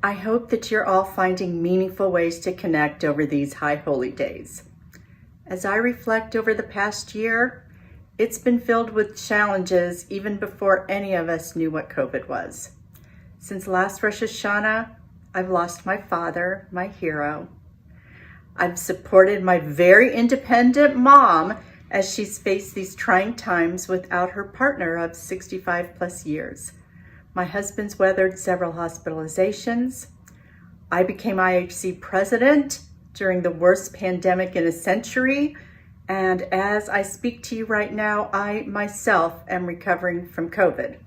I hope that you're all finding meaningful ways to connect over these high holy days. As I reflect over the past year, it's been filled with challenges even before any of us knew what COVID was. Since last Rosh Hashanah, I've lost my father, my hero. I've supported my very independent mom as she's faced these trying times without her partner of 65 plus years. My husband's weathered several hospitalizations. I became IHC president during the worst pandemic in a century. And as I speak to you right now, I myself am recovering from COVID.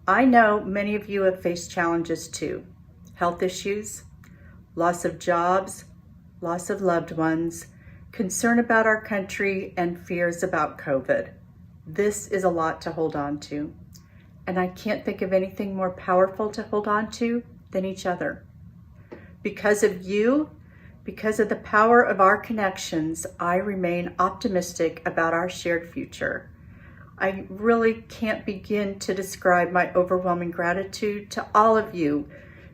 I know many of you have faced challenges too. Health issues, loss of jobs, loss of loved ones, concern about our country, and fears about COVID. This is a lot to hold on to. And I can't think of anything more powerful to hold on to than each other. Because of you, because of the power of our connections, I remain optimistic about our shared future. I really can't begin to describe my overwhelming gratitude to all of you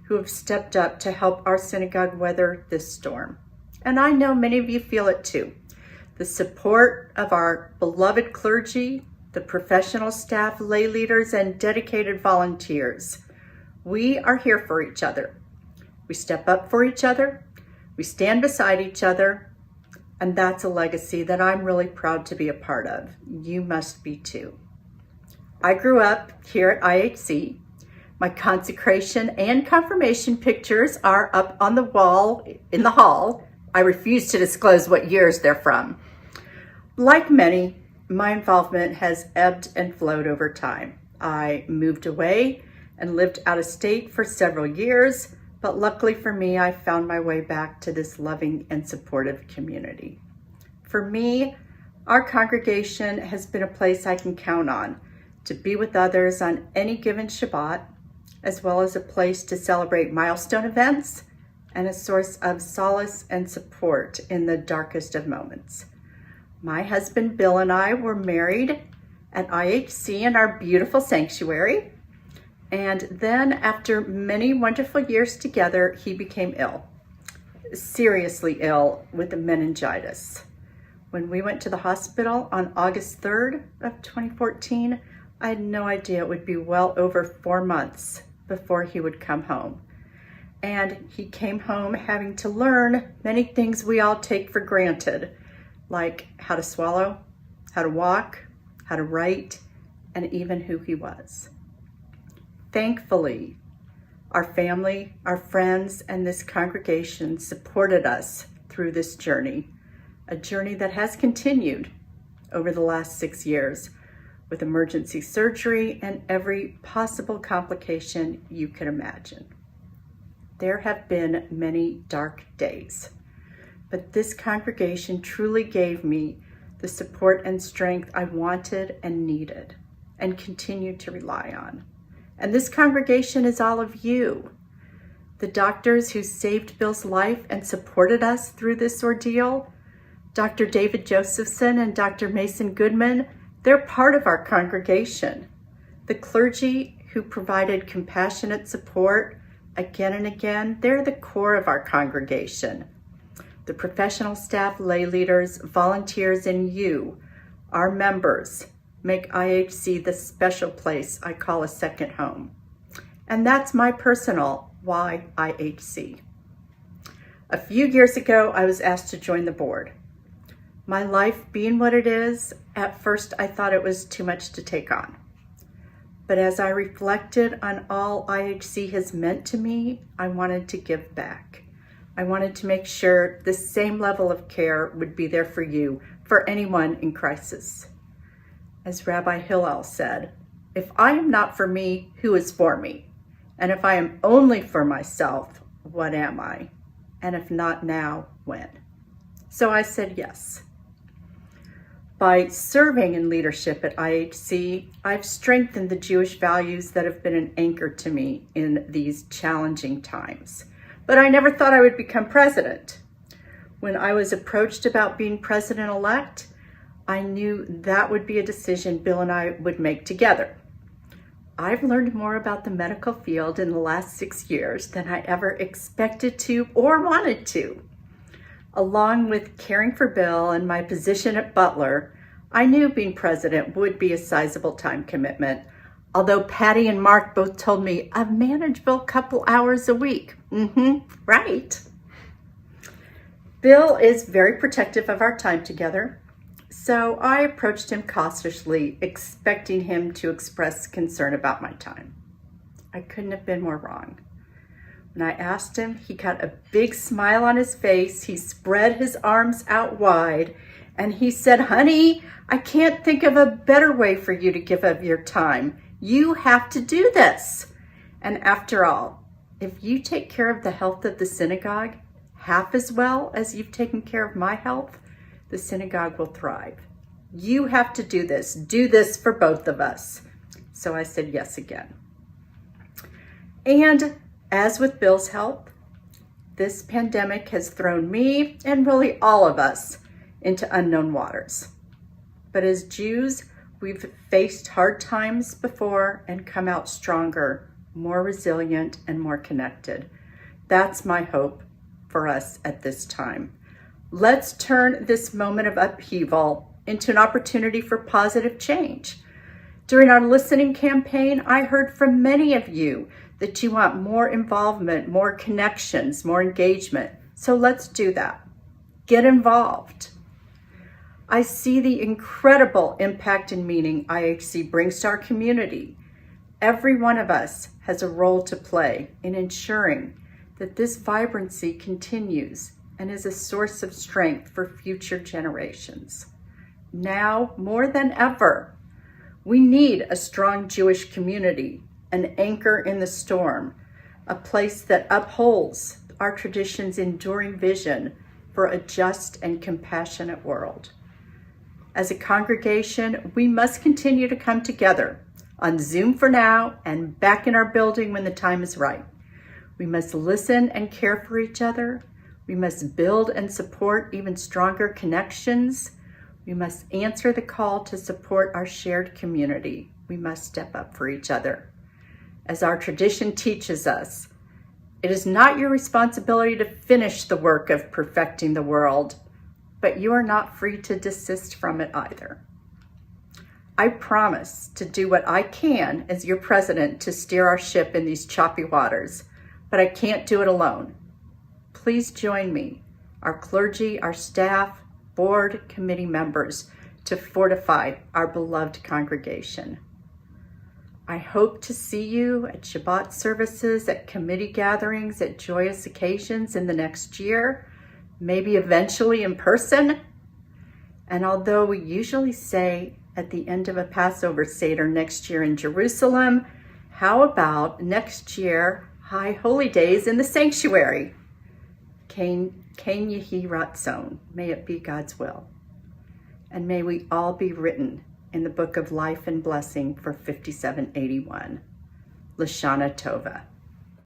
who have stepped up to help our synagogue weather this storm. And I know many of you feel it too. The support of our beloved clergy, the professional staff, lay leaders, and dedicated volunteers. We are here for each other. We step up for each other. We stand beside each other. And that's a legacy that I'm really proud to be a part of. You must be too. I grew up here at IHC. My consecration and confirmation pictures are up on the wall in the hall. I refuse to disclose what years they're from. Like many, my involvement has ebbed and flowed over time. I moved away and lived out of state for several years, but luckily for me, I found my way back to this loving and supportive community. For me, our congregation has been a place I can count on to be with others on any given Shabbat, as well as a place to celebrate milestone events and a source of solace and support in the darkest of moments. My husband Bill and I were married at IHC in our beautiful sanctuary. And then after many wonderful years together, he became ill, seriously ill with meningitis. When we went to the hospital on August 3rd of 2014, I had no idea it would be well over 4 months before he would come home. And he came home having to learn many things we all take for granted, like how to swallow, how to walk, how to write, and even who he was. Thankfully, our family, our friends, and this congregation supported us through this journey, a journey that has continued over the last 6 years with emergency surgery and every possible complication you could imagine. There have been many dark days, but this congregation truly gave me the support and strength I wanted and needed and continue to rely on. And this congregation is all of you. The doctors who saved Bill's life and supported us through this ordeal, Dr. David Josephson and Dr. Mason Goodman, they're part of our congregation. The clergy who provided compassionate support again and again, they're the core of our congregation. The professional staff, lay leaders, volunteers, and you, our members, make IHC the special place I call a second home. And that's my personal why IHC. A few years ago, I was asked to join the board. My life being what it is, at first I thought it was too much to take on. But as I reflected on all IHC has meant to me, I wanted to give back. I wanted to make sure the same level of care would be there for you, for anyone in crisis. As Rabbi Hillel said, if I am not for me, who is for me? And if I am only for myself, what am I? And if not now, when? So I said yes. By serving in leadership at IHC, I've strengthened the Jewish values that have been an anchor to me in these challenging times. But I never thought I would become president. When I was approached about being president-elect, I knew that would be a decision Bill and I would make together. I've learned more about the medical field in the last 6 years than I ever expected to or wanted to. Along with caring for Bill and my position at Butler, I knew being president would be a sizable time commitment, although Patty and Mark both told me a manageable couple hours a week. Right. Bill is very protective of our time together, so I approached him cautiously, expecting him to express concern about my time. I couldn't have been more wrong. When I asked him, he got a big smile on his face. He spread his arms out wide and he said, "Honey, I can't think of a better way for you to give of your time. You have to do this. And after all, if you take care of the health of the synagogue half as well as you've taken care of my health, the synagogue will thrive. You have to do this. Do this for both of us." So I said yes again. And as with Bill's help, this pandemic has thrown me and really all of us into unknown waters. But as Jews, we've faced hard times before and come out stronger, more resilient, and more connected. That's my hope for us at this time. Let's turn this moment of upheaval into an opportunity for positive change. During our listening campaign, I heard from many of you that you want more involvement, more connections, more engagement. So let's do that. Get involved. I see the incredible impact and meaning IHC brings to our community. Every one of us has a role to play in ensuring that this vibrancy continues and is a source of strength for future generations. Now, more than ever, we need a strong Jewish community, an anchor in the storm, a place that upholds our tradition's enduring vision for a just and compassionate world. As a congregation, we must continue to come together on Zoom for now and back in our building when the time is right. We must listen and care for each other. We must build and support even stronger connections. We must answer the call to support our shared community. We must step up for each other. As our tradition teaches us, it is not your responsibility to finish the work of perfecting the world, but you are not free to desist from it either. I promise to do what I can as your president to steer our ship in these choppy waters, but I can't do it alone. Please join me, our clergy, our staff, board, committee members, to fortify our beloved congregation. I hope to see you at Shabbat services, at committee gatherings, at joyous occasions in the next year, maybe eventually in person. And although we usually say at the end of a Passover Seder next year in Jerusalem, how about next year, High Holy Days in the sanctuary? Ken Yehi Ratzon, may it be God's will. And may we all be written in the book of life and blessing for 5781. Lashana Tova.